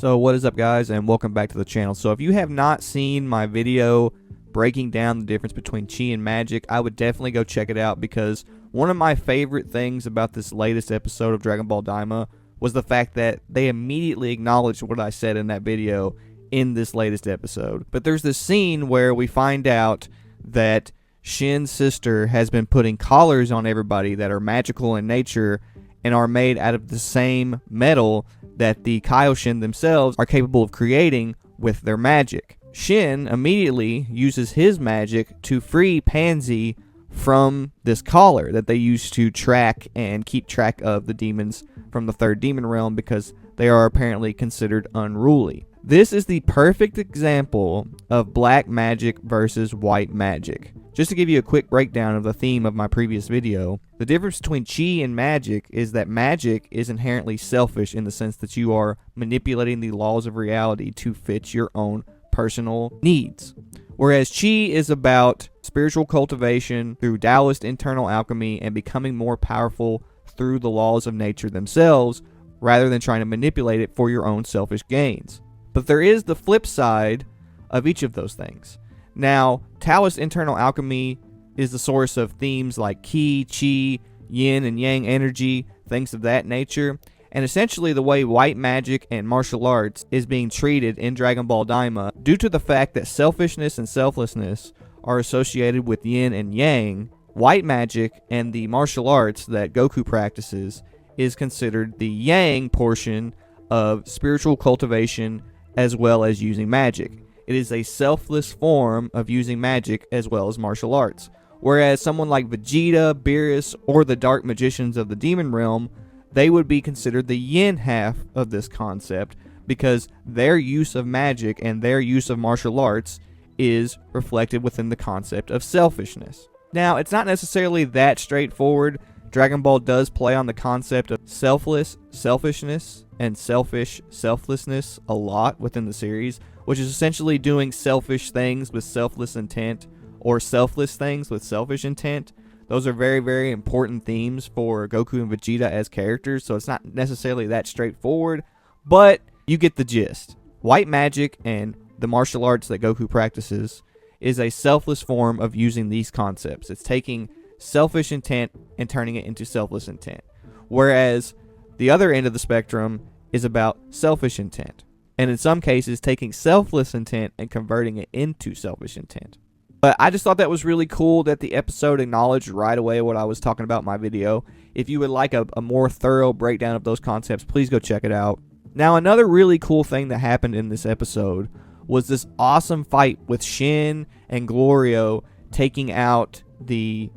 So what is up, guys, and welcome back to the channel. So if you have not seen my video breaking down the difference between chi and magic, I would definitely go check it out, because one of my favorite things about this latest episode of Dragon Ball Daima was the fact that they immediately acknowledged what I said in that video in this latest episode. But there's this scene where we find out that Shin's sister has been putting collars on everybody that are magical in nature and are made out of the same metal that the Kaioshin themselves are capable of creating with their magic. Shin immediately uses his magic to free Pansy from this collar that they use to track and keep track of the demons from the third demon realm, because they are apparently considered unruly. This is the perfect example of black magic versus white magic. Just to give you a quick breakdown of the theme of my previous video, the difference between chi and magic is that magic is inherently selfish in the sense that you are manipulating the laws of reality to fit your own personal needs. Whereas chi is about spiritual cultivation through Taoist internal alchemy and becoming more powerful through the laws of nature themselves, rather than trying to manipulate it for your own selfish gains. But there is the flip side of each of those things. Now, Taoist internal alchemy is the source of themes like ki, chi, yin and yang energy, things of that nature. And essentially the way white magic and martial arts is being treated in Dragon Ball Daima, due to the fact that selfishness and selflessness are associated with yin and yang, white magic and the martial arts that Goku practices is considered the yang portion of spiritual cultivation as well as using magic. It is a selfless form of using magic as well as martial arts. Whereas someone like Vegeta, Beerus, or the Dark Magicians of the Demon Realm, they would be considered the yin half of this concept, because their use of magic and their use of martial arts is reflected within the concept of selfishness. Now, it's not necessarily that straightforward. Dragon Ball does play on the concept of selfless selfishness and selfish selflessness a lot within the series, which is essentially doing selfish things with selfless intent, or selfless things with selfish intent. Those are very, very important themes for Goku and Vegeta as characters, so it's not necessarily that straightforward, but you get the gist. White magic and the martial arts that Goku practices is a selfless form of using these concepts. It's taking selfish intent and turning it into selfless intent. Whereas the other end of the spectrum is about selfish intent, and in some cases taking selfless intent and converting it into selfish intent. But I just thought that was really cool that the episode acknowledged right away what I was talking about in my video. If you would like a more thorough breakdown of those concepts, please go check it out. Now, another really cool thing that happened in this episode was this awesome fight with Shin and Glorio taking out the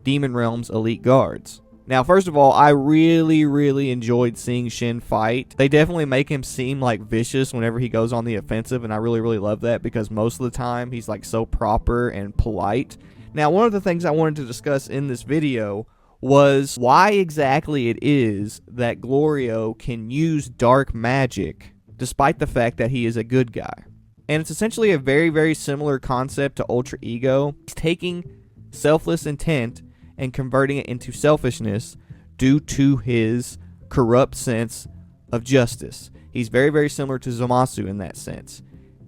Demon Realm's elite guards. Now, first of all, I really enjoyed seeing Shin fight. They definitely make him seem like vicious whenever he goes on the offensive, and I really love that, because most of the time he's like so proper and polite. Now, one of the things I wanted to discuss in this video was why exactly it is that Glorio can use dark magic despite the fact that he is a good guy. And it's essentially a very similar concept to Ultra Ego. He's taking selfless intent and converting it into selfishness due to his corrupt sense of justice. He's very similar to Zamasu in that sense.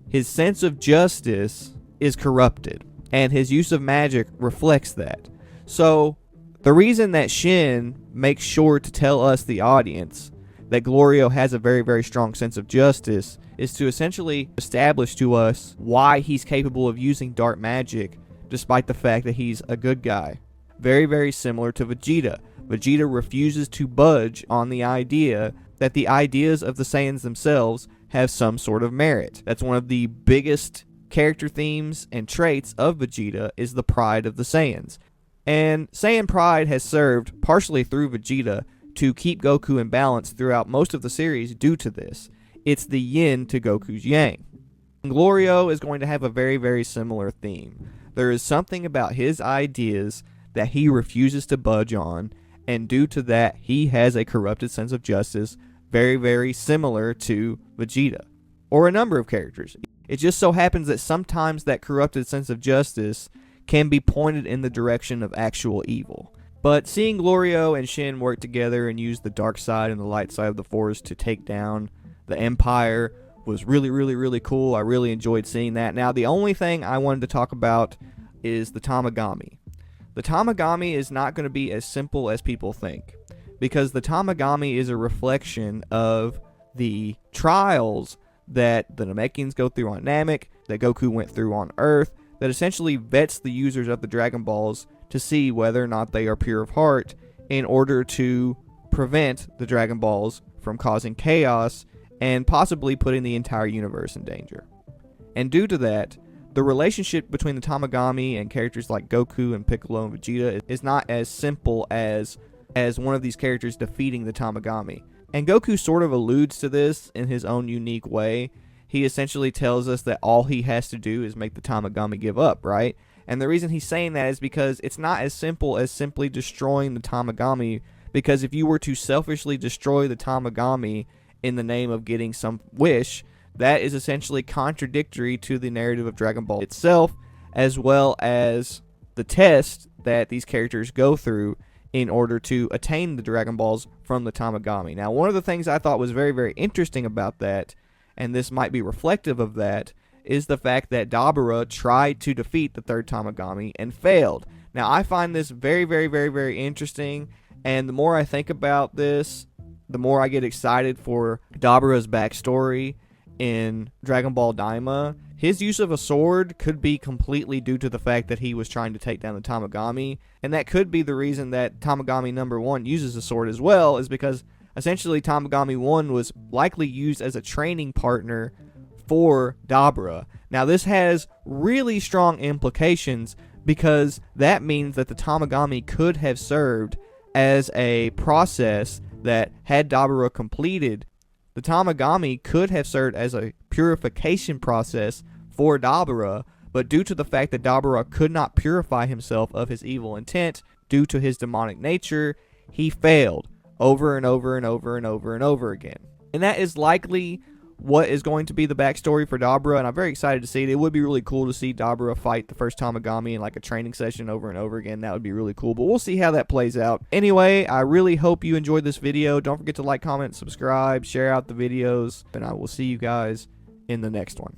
His sense of justice is corrupted, and his use of magic reflects that. So the reason that Shin makes sure to tell us, the audience, that Glorio has a very strong sense of justice is to essentially establish to us why he's capable of using dark magic despite the fact that he's a good guy. Very similar to Vegeta. Vegeta refuses to budge on the idea that the ideas of the Saiyans themselves have some sort of merit. That's one of the biggest character themes and traits of Vegeta, is the pride of the Saiyans. And Saiyan pride has served, partially through Vegeta, to keep Goku in balance throughout most of the series due to this. It's the yin to Goku's yang. Glorio is going to have a very similar theme. There is something about his ideas that he refuses to budge on, and due to that he has a corrupted sense of justice, very similar to Vegeta, or a number of characters. It just so happens that sometimes that corrupted sense of justice can be pointed in the direction of actual evil. But seeing Glorio and Shin work together and use the dark side and the light side of the Force to take down the Empire was really cool. I really enjoyed seeing that. Now, the only thing I wanted to talk about is the Tamagami. The Tamagami is not going to be as simple as people think, because the Tamagami is a reflection of the trials that the Namekians go through on Namek, that Goku went through on Earth, that essentially vets the users of the Dragon Balls to see whether or not they are pure of heart in order to prevent the Dragon Balls from causing chaos and possibly putting the entire universe in danger. And due to that, the relationship between the Tamagami and characters like Goku and Piccolo and Vegeta is not as simple as one of these characters defeating the Tamagami. And Goku sort of alludes to this in his own unique way. He essentially tells us that all he has to do is make the Tamagami give up, right? And the reason he's saying that is because it's not as simple as simply destroying the Tamagami, because if you were to selfishly destroy the Tamagami in the name of getting some wish, that is essentially contradictory to the narrative of Dragon Ball itself, as well as the test that these characters go through in order to attain the Dragon Balls from the Tamagami. Now, one of the things I thought was very interesting about that, and this might be reflective of that, is the fact that Dabura tried to defeat the third Tamagami and failed. Now, I find this very interesting, and the more I think about this, the more I get excited for Dabura's backstory in Dragon Ball Daima. His use of a sword could be completely due to the fact that he was trying to take down the Tamagami, and that could be the reason that Tamagami number 1 uses a sword as well, is because essentially Tamagami 1 was likely used as a training partner for Dabura. Now, this has really strong implications, because that means that the Tamagami could have served as a process that, had Dabura completed, the Tamagami could have served as a purification process for Dabura, but due to the fact that Dabura could not purify himself of his evil intent due to his demonic nature, he failed over and over again. And that is likely what is going to be the backstory for Dabura, and I'm very excited to see it. It would be really cool to see Dabura fight the first Tamagami in like a training session over and over again. That would be really cool, but we'll see how that plays out. Anyway, I really hope you enjoyed this video. Don't forget to like, comment, subscribe, share out the videos, and I will see you guys in the next one.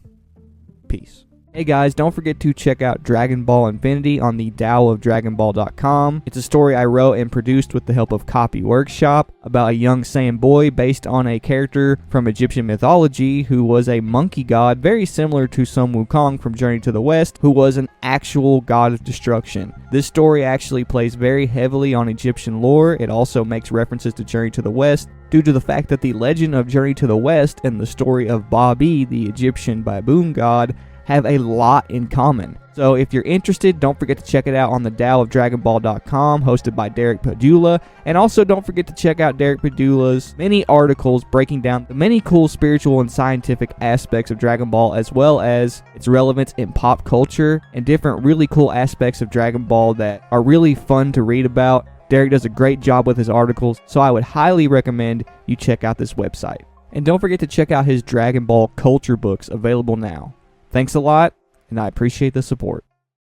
Peace. Hey guys, don't forget to check out Dragon Ball Infinity on the DaoofDragonBall.com. It's a story I wrote and produced with the help of Copy Workshop about a young Saiyan boy based on a character from Egyptian mythology who was a monkey god very similar to Sun Wukong from Journey to the West, who was an actual god of destruction. This story actually plays very heavily on Egyptian lore. It also makes references to Journey to the West, due to the fact that the legend of Journey to the West and the story of Babi, the Egyptian baboon god, have a lot in common. So if you're interested, don't forget to check it out on the DaoofDragonBall.com, hosted by Derek Padula. And also don't forget to check out Derek Padula's many articles breaking down the many cool spiritual and scientific aspects of Dragon Ball, as well as its relevance in pop culture and different really cool aspects of Dragon Ball that are really fun to read about. Derek does a great job with his articles, so I would highly recommend you check out this website. And don't forget to check out his Dragon Ball culture books available now. Thanks a lot, and I appreciate the support.